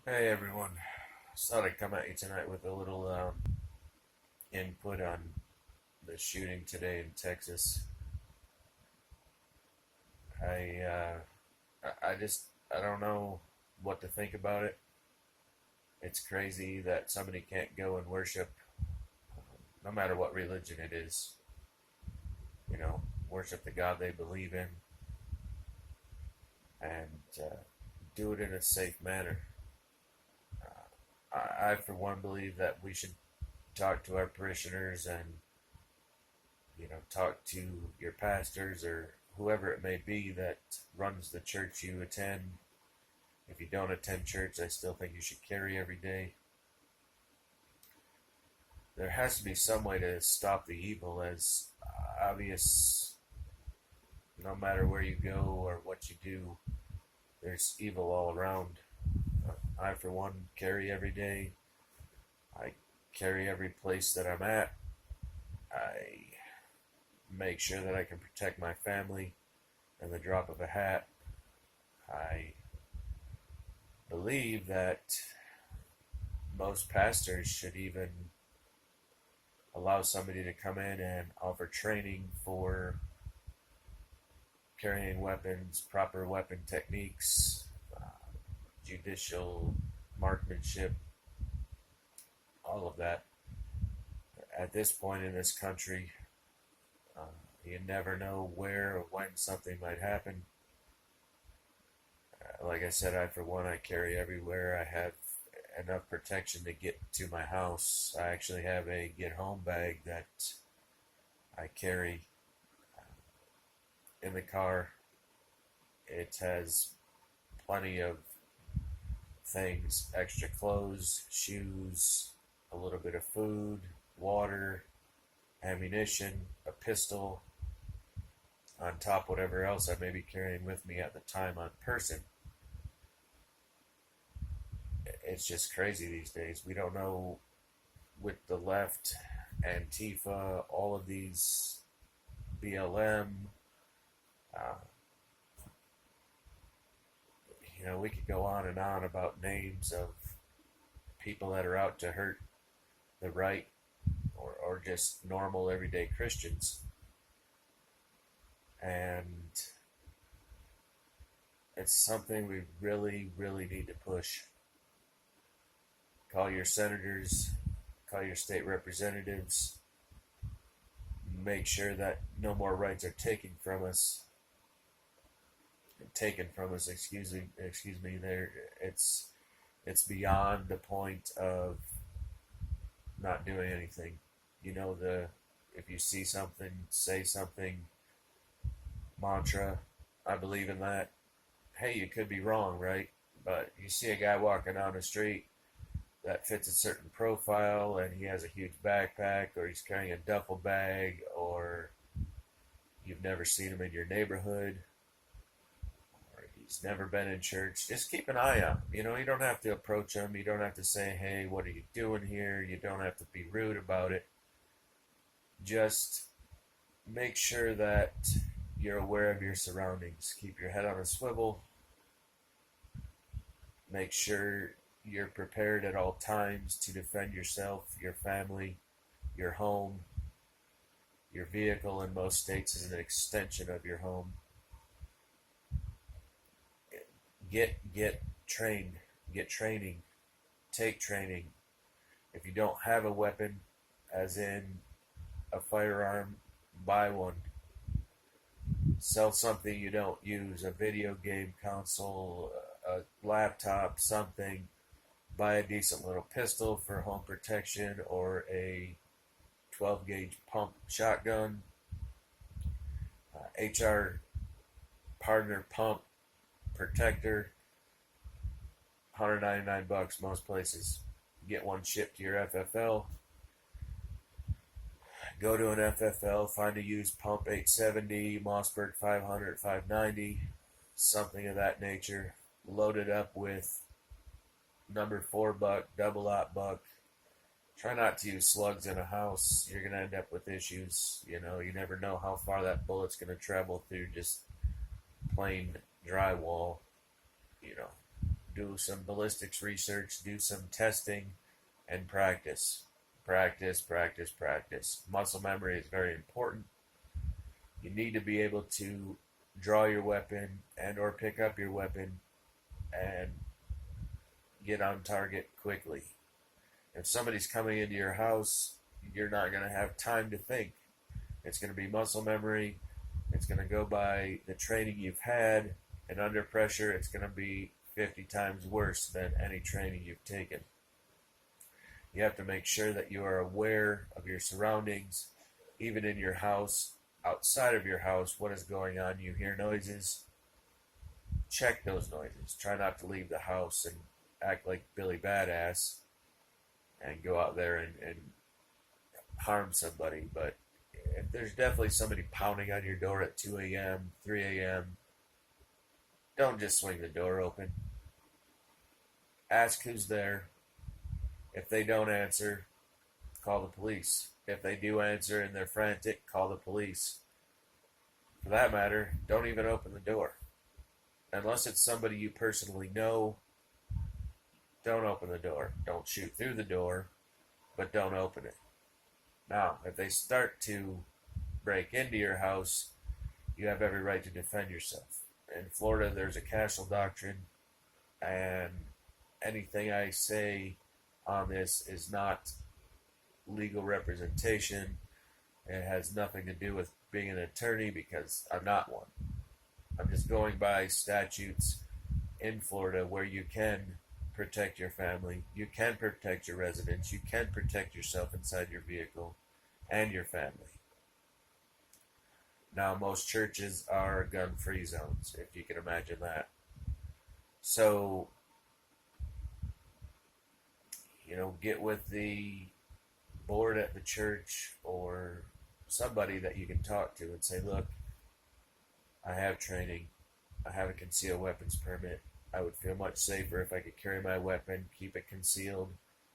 Hey everyone, just thought I'd come at you tonight with a little input on the shooting today in Texas. I I don't know what to think about it. It's crazy that somebody can't go and worship, no matter what religion it is. You know, worship the God they believe in and do it in a safe manner. I for one believe that we should talk to our parishioners and talk to your pastors or whoever it may be that runs the church you attend. If you don't attend church, I still think you should carry every day. There has to be some way to stop the evil, as obvious. No matter where you go or what you do, there's evil all around. I, for one, carry every day. I carry every place that I'm at. I make sure that I can protect my family in the drop of a hat. I believe that most pastors should even allow somebody to come in and offer training for carrying weapons, proper weapon techniques, judicial marksmanship, all of that. At this point in this country, you never know where or when something might happen. Like I said, I for one, I carry everywhere. I have enough protection to get to my house. I actually have a get home bag that I carry in the car. It has plenty of things: extra clothes, shoes, a little bit of food, water, ammunition, a pistol, on top whatever else I may be carrying with me at the time on person. It's just crazy these days. We don't know, with the left, Antifa, all of these BLM. Uh, we could go on and on about names of people that are out to hurt the right, or just normal everyday Christians. And it's something we really, really need to push. Call your senators, call your state representatives, make sure that no more rights are taken from us. Excuse me. There, it's beyond the point of not doing anything. The if you see something, say something mantra. I believe in that. Hey, you could be wrong, right? But you see a guy walking down the street that fits a certain profile and he has a huge backpack, or he's carrying a duffel bag, or you've never seen him in your neighborhood, or he's never been in church, just keep an eye on him. You don't have to approach him. You don't have to say, hey, what are you doing here? You don't have to be rude about it. Just make sure that you're aware of your surroundings. Keep your head on a swivel. Make sure you're prepared at all times to defend yourself, your family, your home. Your vehicle in most states is an extension of your home. Get trained. Get training. Take training. If you don't have a weapon, as in a firearm, buy one. Sell something you don't use, a video game console, a laptop, something. Buy a decent little pistol for home protection, or a 12 gauge pump shotgun. HR partner pump protector, $199 most places. Get one shipped to your FFL. Go to an FFL, find a used pump 870, Mossberg 500, 590, something of that nature. Load it up with number 4 buck, double aught buck. Try not to use slugs in a house. You're going to end up with issues. You never know how far that bullet's going to travel through just plain drywall. You know, do some ballistics research, do some testing, and practice. Practice, practice, practice. Muscle memory is very important. You need to be able to draw your weapon and or pick up your weapon and get on target quickly. If somebody's coming into your house, you're not going to have time to think. It's going to be muscle memory. It's going to go by the training you've had, and under pressure, it's going to be 50 times worse than any training you've taken. You have to make sure that you are aware of your surroundings, even in your house, outside of your house, what is going on. You hear noises, check those noises. Try not to leave the house and act like Billy Badass and go out there and harm somebody. But if there's definitely somebody pounding on your door at 2 a.m., 3 a.m., don't just swing the door open. Ask who's there. If they don't answer, call the police. If they do answer and they're frantic, call the police. For that matter, don't even open the door. Unless it's somebody you personally know, don't open the door. Don't shoot through the door, but don't open it. Now, if they start to break into your house, you have every right to defend yourself. In Florida, there's a castle doctrine, and anything I say on this is not legal representation. It has nothing to do with being an attorney because I'm not one. I'm just going by statutes in Florida where you can protect your family, you can protect your residence, you can protect yourself inside your vehicle and your family. Now, most churches are gun-free zones, if you can imagine that. So, get with the board at the church or somebody that you can talk to and say, look, I have training. I have a concealed weapons permit. I would feel much safer if I could carry my weapon, keep it concealed.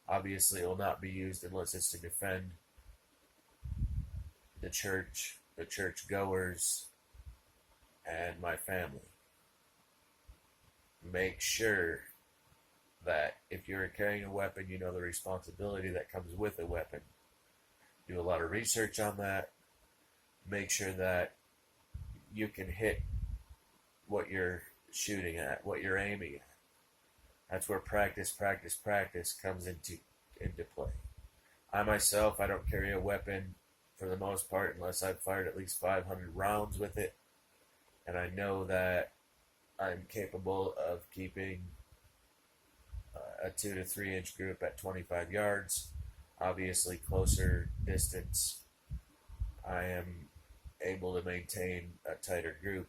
Obviously, it will not be used unless it's to defend the church goers, and my family. Make sure that if you're carrying a weapon, you know the responsibility that comes with a weapon. Do a lot of research on that. Make sure that you can hit what you're shooting at, what you're aiming at. That's where practice comes into play. I myself, I don't carry a weapon for the most part unless I've fired at least 500 rounds with it, and I know that I'm capable of keeping a 2 to 3 inch group at 25 yards. Obviously, closer distance, I am able to maintain a tighter group.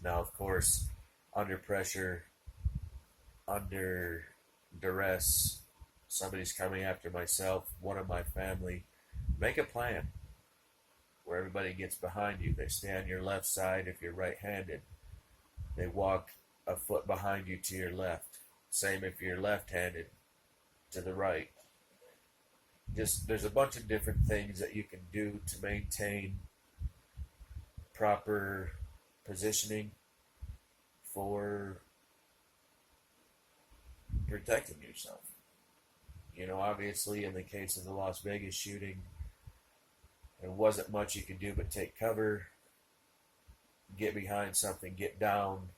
Now, of course, under pressure, under duress, somebody's coming after myself, one of my family, make a plan where everybody gets behind you. They stay on your left side if you're right-handed. They walk a foot behind you to your left. Same if you're left-handed, to the right. There's a bunch of different things that you can do to maintain proper positioning for protecting yourself. Obviously, in the case of the Las Vegas shooting, there wasn't much you could do but take cover, get behind something, get down,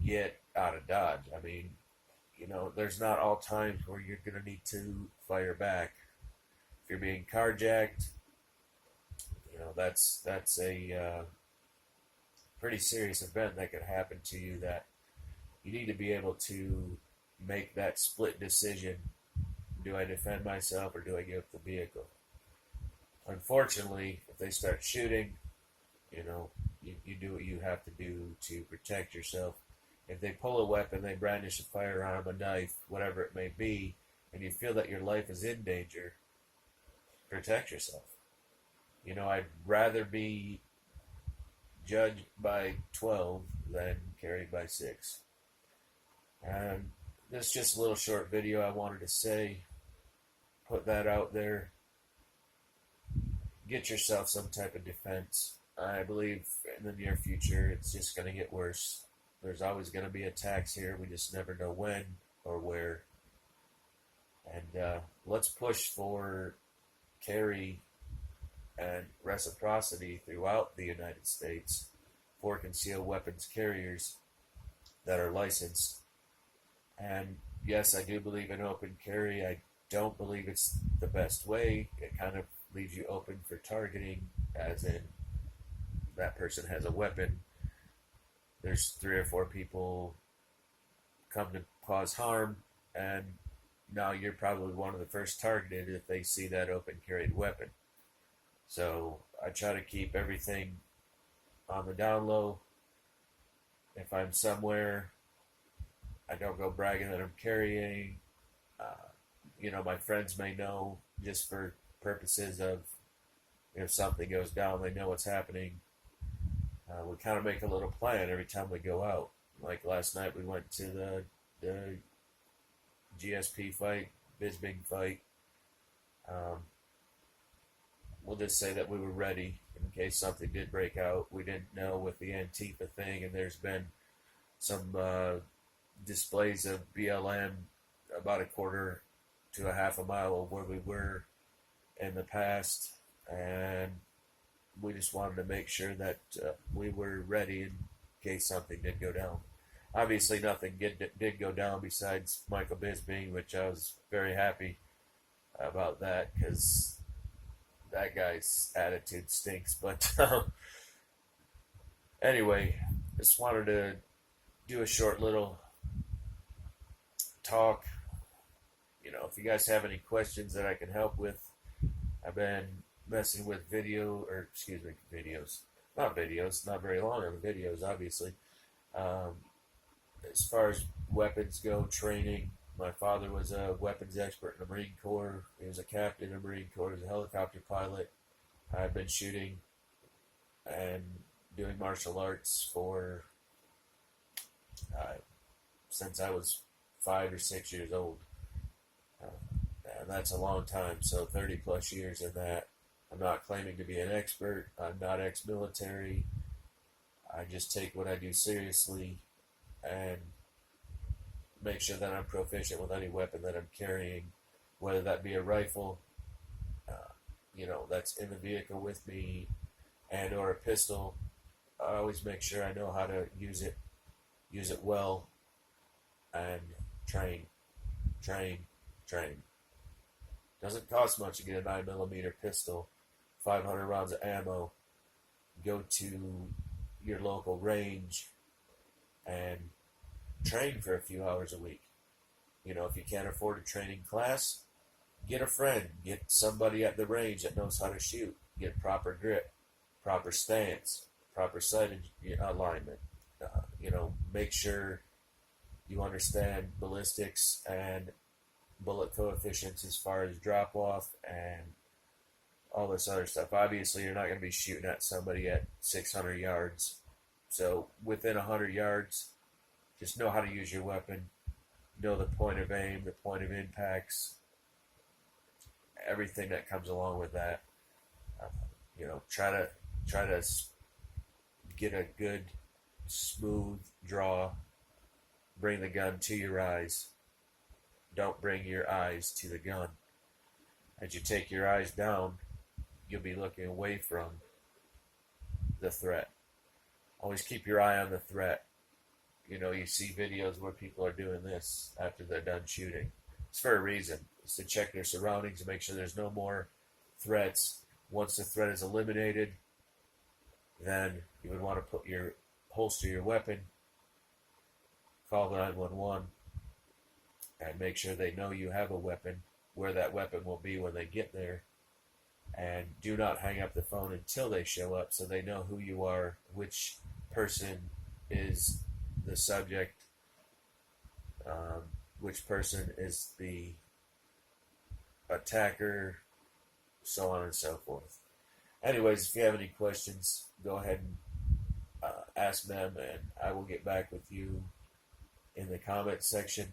get out of dodge. I mean, there's not all times where you're going to need to fire back. If you're being carjacked, that's a pretty serious event that could happen to you, that you need to be able to make that split decision. Do I defend myself or do I give up the vehicle? Unfortunately, if they start shooting, you do what you have to do to protect yourself. If they pull a weapon, they brandish a firearm, a knife, whatever it may be, and you feel that your life is in danger, protect yourself. I'd rather be judged by 12 than carried by 6. And this is just a little short video I wanted to say. Put that out there. Get yourself some type of defense. I believe in the near future it's just going to get worse. There's always going to be attacks here. We just never know when or where. And let's push for carry and reciprocity throughout the United States for concealed weapons carriers that are licensed. And yes, I do believe in open carry. I don't believe it's the best way. It kind of leaves you open for targeting, as in that person has a weapon. There's 3 or 4 people come to cause harm, and now you're probably one of the first targeted if they see that open carried weapon. So I try to keep everything on the down low. If I'm somewhere, I don't go bragging that I'm carrying. My friends may know, just for purposes of if something goes down, they know what's happening. We kind of make a little plan every time we go out. Like last night, we went to the GSP fight, Bisping fight. We'll just say that we were ready in case something did break out. We didn't know with the Antifa thing, and there's been some displays of BLM about a quarter to a half a mile of where we were in the past, and we just wanted to make sure that we were ready in case something did go down. Obviously, nothing did go down besides Michael Bisping, which I was very happy about that because that guy's attitude stinks. But anyway, just wanted to do a short little talk. If you guys have any questions that I can help with, I've been messing with videos, not very long on the videos, obviously. As far as weapons go, training, my father was a weapons expert in the Marine Corps. He was a captain in the Marine Corps. He was a helicopter pilot. I've been shooting and doing martial arts for since I was 5 or 6 years old. And that's a long time, so 30 plus years in that. I'm not claiming to be an expert. I'm not ex-military. I just take what I do seriously and make sure that I'm proficient with any weapon that I'm carrying, whether that be a rifle, that's in the vehicle with me, and or a pistol. I always make sure I know how to use it well, and train. Doesn't cost much to get a 9mm pistol, 500 rounds of ammo. Go to your local range and train for a few hours a week. If you can't afford a training class, get a friend, get somebody at the range that knows how to shoot, get proper grip, proper stance, proper sight alignment. Make sure you understand ballistics and bullet coefficients as far as drop off and all this other stuff. Obviously, you're not going to be shooting at somebody at 600 yards. So within 100 yards, just know how to use your weapon, know the point of aim, the point of impacts, everything that comes along with that. Try to get a good, smooth draw. Bring the gun to your eyes. Don't bring your eyes to the gun. As you take your eyes down, you'll be looking away from the threat. Always keep your eye on the threat. You see videos where people are doing this after they're done shooting. It's for a reason. It's to check their surroundings and make sure there's no more threats. Once the threat is eliminated, then you would want to holster your weapon, call 911, and make sure they know you have a weapon, where that weapon will be when they get there. And do not hang up the phone until they show up so they know who you are, which person is the subject, which person is the attacker, so on and so forth. Anyways, if you have any questions, go ahead and ask them, and I will get back with you in the comment section.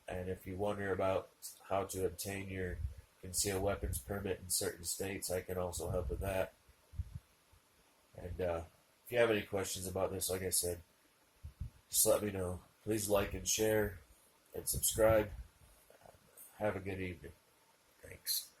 And if you wonder about how to obtain your concealed weapons permit in certain states, I can also help with that. And if you have any questions about this, like I said, just let me know. Please like and share and subscribe. Have a good evening. Thanks.